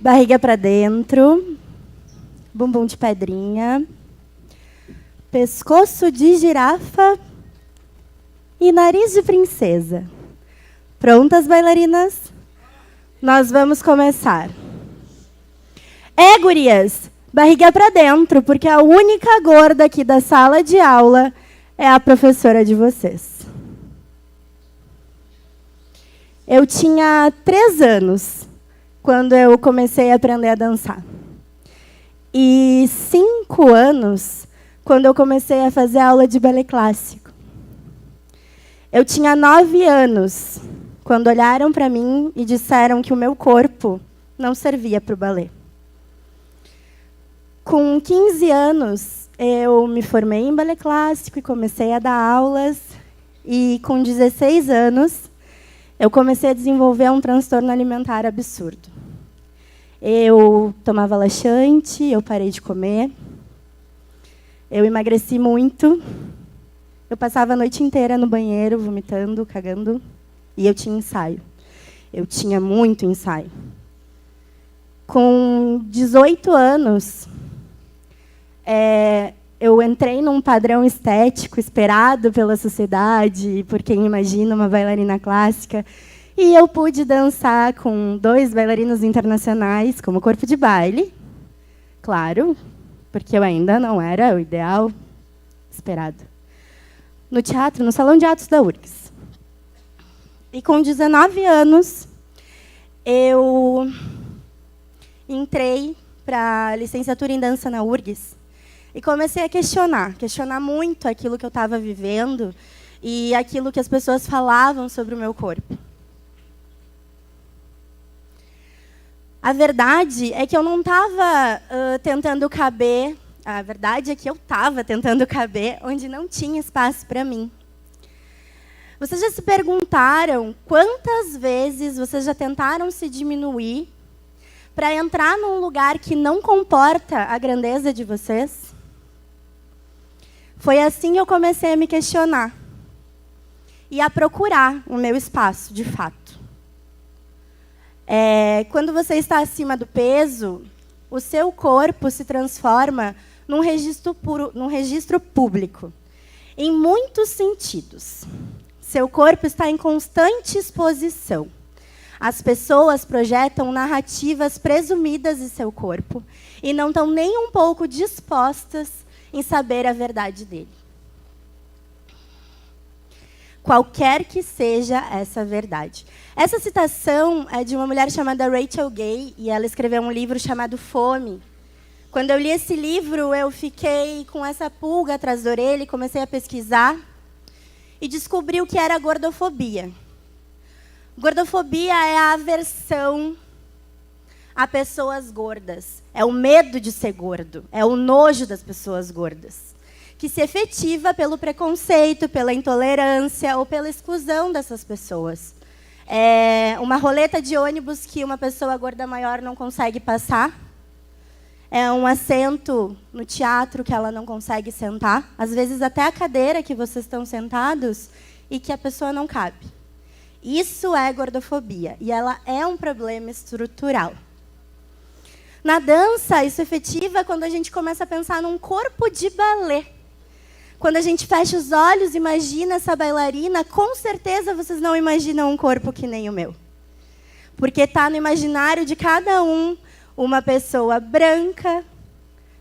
Barriga para dentro, bumbum de pedrinha, pescoço de girafa e nariz de princesa. Prontas, bailarinas? Nós vamos começar. Gurias, barriga para dentro, porque a única gorda aqui da sala de aula é a professora de vocês. Eu tinha 3 anos quando eu comecei a aprender a dançar. E 5 anos quando eu comecei a fazer aula de balé clássico. Eu tinha 9 anos quando olharam para mim e disseram que o meu corpo não servia para o balé. Com 15 anos, eu me formei em balé clássico e comecei a dar aulas. E com 16 anos, eu comecei a desenvolver um transtorno alimentar absurdo. Eu tomava laxante, eu parei de comer, eu emagreci muito, eu passava a noite inteira no banheiro, vomitando, cagando, e eu tinha ensaio. Eu tinha muito ensaio. Com 18 anos, eu entrei num padrão estético esperado pela sociedade, por quem imagina uma bailarina clássica, e eu pude dançar com 2 bailarinos internacionais, como corpo de baile, claro, porque eu ainda não era o ideal esperado. No teatro, no Salão de Atos da URGS. E com 19 anos, eu entrei para a licenciatura em dança na URGS e comecei a questionar muito aquilo que eu estava vivendo e aquilo que as pessoas falavam sobre o meu corpo. A verdade é que eu não estava tentando caber, a verdade é que eu estava tentando caber onde não tinha espaço para mim. Vocês já se perguntaram quantas vezes vocês já tentaram se diminuir para entrar num lugar que não comporta a grandeza de vocês? Foi assim que eu comecei a me questionar e a procurar o meu espaço, de fato. Quando você está acima do peso, o seu corpo se transforma num registro público, em muitos sentidos. Seu corpo está em constante exposição. As pessoas projetam narrativas presumidas de seu corpo e não estão nem um pouco dispostas em saber a verdade dele. Qualquer que seja essa verdade. Essa citação é de uma mulher chamada Rachel Gay, e ela escreveu um livro chamado Fome. Quando eu li esse livro, eu fiquei com essa pulga atrás da orelha e comecei a pesquisar e descobri o que era gordofobia. Gordofobia é a aversão a pessoas gordas. É o medo de ser gordo, é o nojo das pessoas gordas, que se efetiva pelo preconceito, pela intolerância ou pela exclusão dessas pessoas. É uma roleta de ônibus que uma pessoa gorda maior não consegue passar. É um assento no teatro que ela não consegue sentar. Às vezes até a cadeira que vocês estão sentados e que a pessoa não cabe. Isso é gordofobia e ela é um problema estrutural. Na dança, isso efetiva quando a gente começa a pensar num corpo de balé. Quando a gente fecha os olhos e imagina essa bailarina, com certeza vocês não imaginam um corpo que nem o meu. Porque está no imaginário de cada um uma pessoa branca,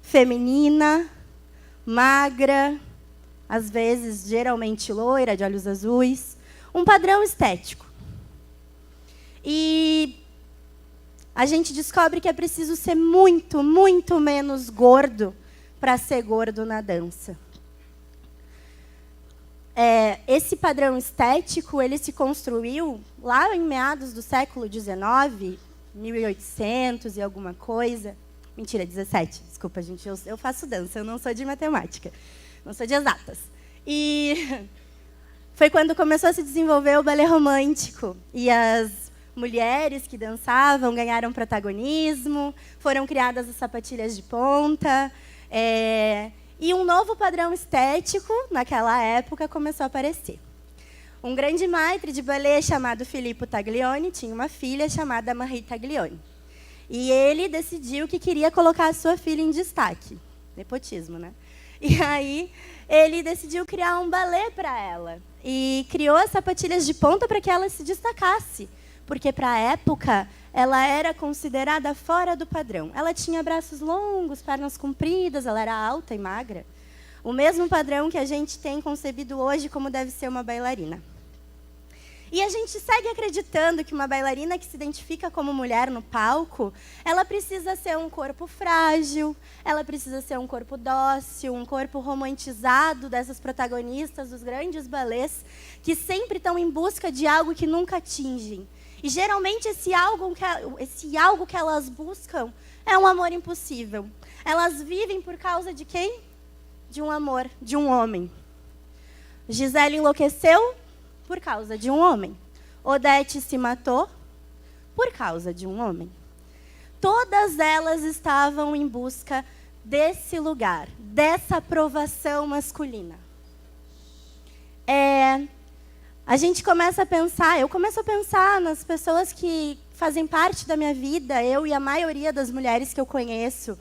feminina, magra, às vezes, geralmente loira, de olhos azuis. Um padrão estético. E a gente descobre que é preciso ser muito, muito menos gordo para ser gordo na dança. Esse padrão estético ele se construiu lá em meados do século XIX, 1800 e alguma coisa. Mentira, 17. Desculpa, gente, eu faço dança, eu não sou de matemática, não sou de exatas. E foi quando começou a se desenvolver o balé romântico. E as mulheres que dançavam ganharam protagonismo, foram criadas as sapatilhas de ponta. E um novo padrão estético, naquela época, começou a aparecer. Um grande maître de ballet chamado Filippo Taglioni tinha uma filha chamada Marie Taglioni. E ele decidiu que queria colocar a sua filha em destaque. Nepotismo, né? E aí ele decidiu criar um balé para ela. E criou as sapatilhas de ponta para que ela se destacasse. Porque, para a época, ela era considerada fora do padrão. Ela tinha braços longos, pernas compridas, ela era alta e magra. O mesmo padrão que a gente tem concebido hoje como deve ser uma bailarina. E a gente segue acreditando que uma bailarina que se identifica como mulher no palco, ela precisa ser um corpo frágil, ela precisa ser um corpo dócil, um corpo romantizado dessas protagonistas dos grandes balés, que sempre estão em busca de algo que nunca atingem. E geralmente esse algo que elas buscam é um amor impossível. Elas vivem por causa de quem? De um amor, de um homem. Gisele enlouqueceu por causa de um homem. Odete se matou por causa de um homem. Todas elas estavam em busca desse lugar, dessa aprovação masculina. A gente começa a pensar, eu começo a pensar nas pessoas que fazem parte da minha vida, eu e a maioria das mulheres que eu conheço,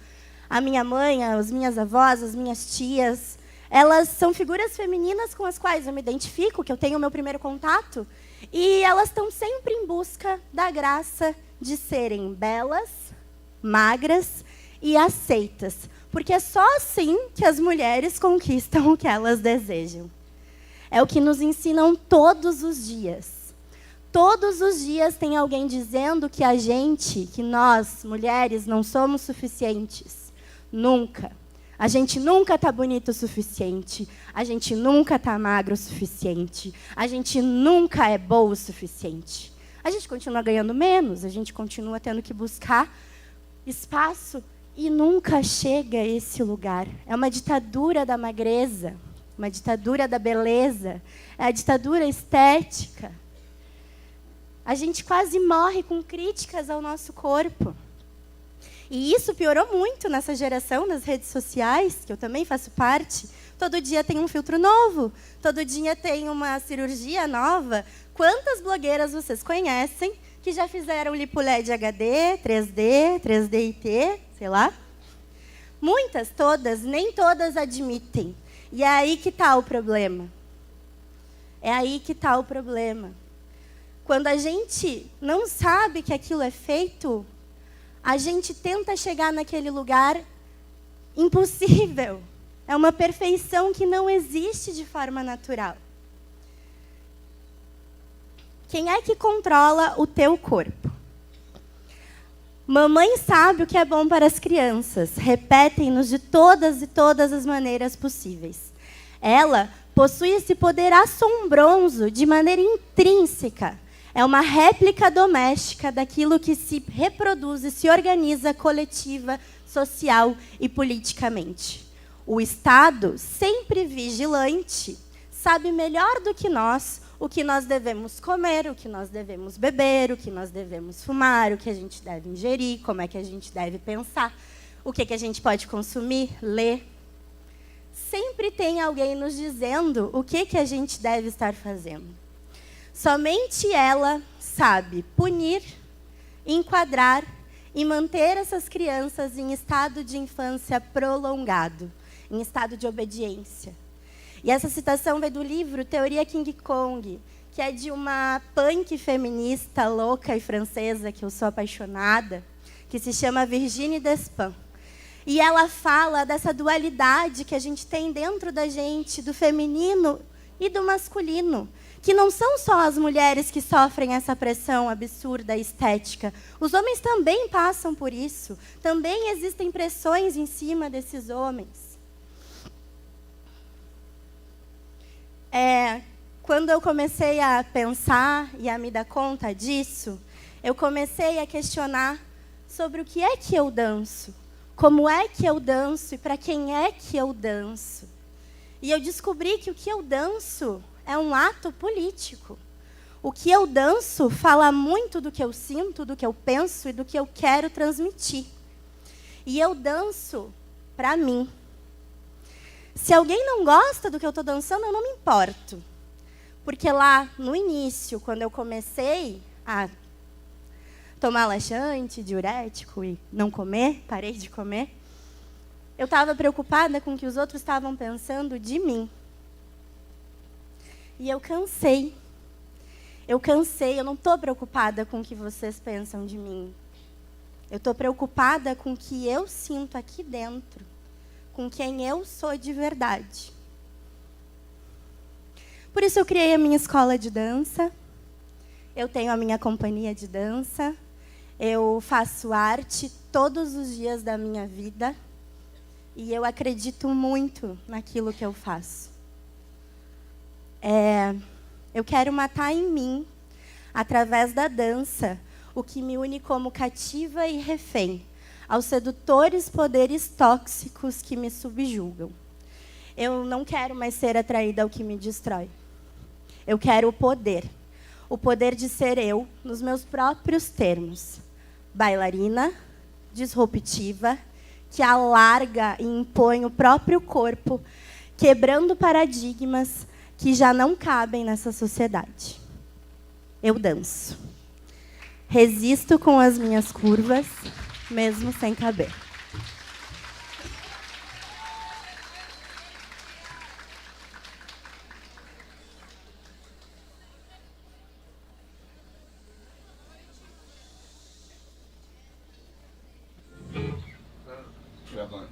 a minha mãe, as minhas avós, as minhas tias, elas são figuras femininas com as quais eu me identifico, que eu tenho o meu primeiro contato, e elas estão sempre em busca da graça de serem belas, magras e aceitas, porque é só assim que as mulheres conquistam o que elas desejam. É o que nos ensinam todos os dias. Todos os dias tem alguém dizendo que que nós, mulheres, não somos suficientes. Nunca. A gente nunca está bonito o suficiente. A gente nunca está magro o suficiente. A gente nunca é boa o suficiente. A gente continua ganhando menos, a gente continua tendo que buscar espaço e nunca chega a esse lugar. É uma ditadura da magreza. Uma ditadura da beleza, é a ditadura estética. A gente quase morre com críticas ao nosso corpo. E isso piorou muito nessa geração das redes sociais, que eu também faço parte. Todo dia tem um filtro novo, todo dia tem uma cirurgia nova. Quantas blogueiras vocês conhecem que já fizeram LipoLED HD, 3D, 3D IT, sei lá? Muitas, todas, nem todas admitem. E é aí que está o problema. É aí que está o problema. Quando a gente não sabe que aquilo é feito, a gente tenta chegar naquele lugar impossível. É uma perfeição que não existe de forma natural. Quem é que controla o teu corpo? Mamãe sabe o que é bom para as crianças. Repetem-nos de todas e todas as maneiras possíveis. Ela possui esse poder assombroso de maneira intrínseca. É uma réplica doméstica daquilo que se reproduz e se organiza coletiva, social e politicamente. O Estado, sempre vigilante, sabe melhor do que nós o que nós devemos comer, o que nós devemos beber, o que nós devemos fumar, o que a gente deve ingerir, como é que a gente deve pensar, o que a gente pode consumir, ler. Sempre tem alguém nos dizendo o que a gente deve estar fazendo. Somente ela sabe punir, enquadrar e manter essas crianças em estado de infância prolongado, em estado de obediência. E essa citação vem do livro Teoria King Kong, que é de uma punk feminista louca e francesa, que eu sou apaixonada, que se chama Virginie Despentes. E ela fala dessa dualidade que a gente tem dentro da gente, do feminino e do masculino, que não são só as mulheres que sofrem essa pressão absurda estética. Os homens também passam por isso. Também existem pressões em cima desses homens. Quando eu comecei a pensar e a me dar conta disso, eu comecei a questionar sobre o que é que eu danço, como é que eu danço e para quem é que eu danço. E eu descobri que o que eu danço é um ato político. O que eu danço fala muito do que eu sinto, do que eu penso e do que eu quero transmitir. E eu danço para mim. Se alguém não gosta do que eu estou dançando, eu não me importo. Porque lá no início, quando eu comecei a tomar laxante, diurético e não comer, parei de comer. Eu estava preocupada com o que os outros estavam pensando de mim. E eu cansei. Eu não estou preocupada com o que vocês pensam de mim. Eu estou preocupada com o que eu sinto aqui dentro, com quem eu sou de verdade. Por isso eu criei a minha escola de dança, eu tenho a minha companhia de dança, eu faço arte todos os dias da minha vida e eu acredito muito naquilo que eu faço. Eu quero matar em mim, através da dança, o que me une como cativa e refém, aos sedutores poderes tóxicos que me subjugam. Eu não quero mais ser atraída ao que me destrói. Eu quero o poder de ser eu, nos meus próprios termos. Bailarina, disruptiva, que alarga e impõe o próprio corpo, quebrando paradigmas que já não cabem nessa sociedade. Eu danço. Resisto com as minhas curvas, mesmo sem caber. Gravando.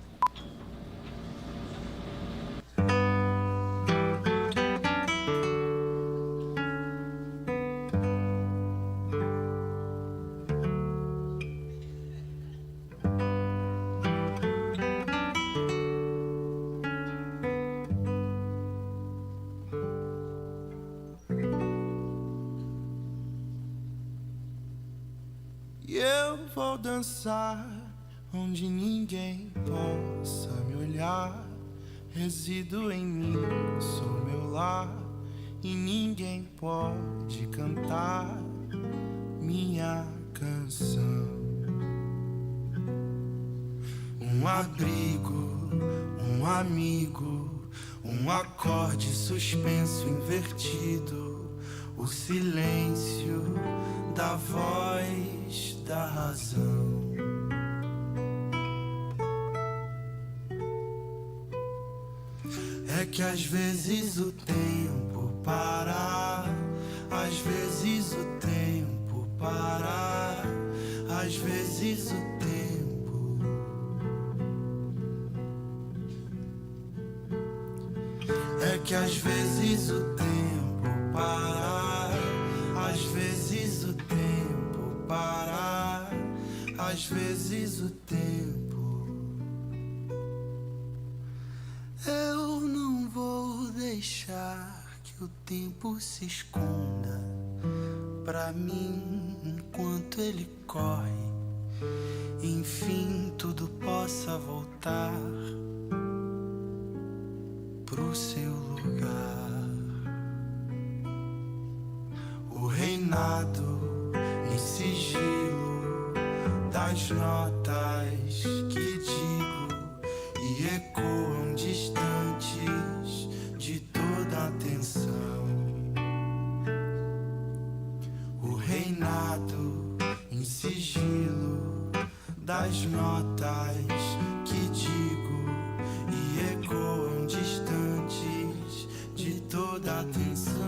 E eu vou dançar onde ninguém possa me olhar. Resido em mim, sou meu lar, e ninguém pode cantar minha canção. Um abrigo, um amigo, um acorde suspenso invertido, o silêncio da voz da razão. É que às vezes o tempo para, às vezes o tempo para, às vezes o tempo. É que às vezes o tempo para, às vezes o tempo para, às vezes o tempo. Eu não vou deixar que o tempo se esconda pra mim enquanto ele corre. Enfim, tudo possa voltar pro seu lugar. O reinado em sigilo das notas que digo e ecoam distantes de toda atenção. O reinado em sigilo das notas que digo e ecoam distantes de toda atenção.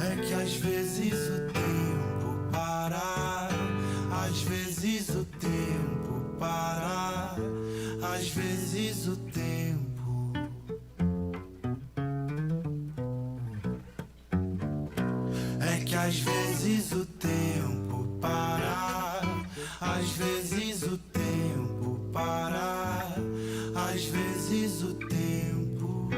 É que às vezes o tempo para, às vezes o tempo para, às vezes o tempo. É que às vezes o tempo para, às vezes o tempo para, às vezes o tempo.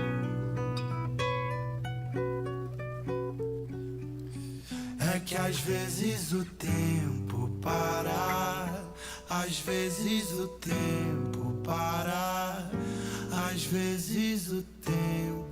É que às vezes o tempo para, às vezes o tempo para, às vezes o tempo.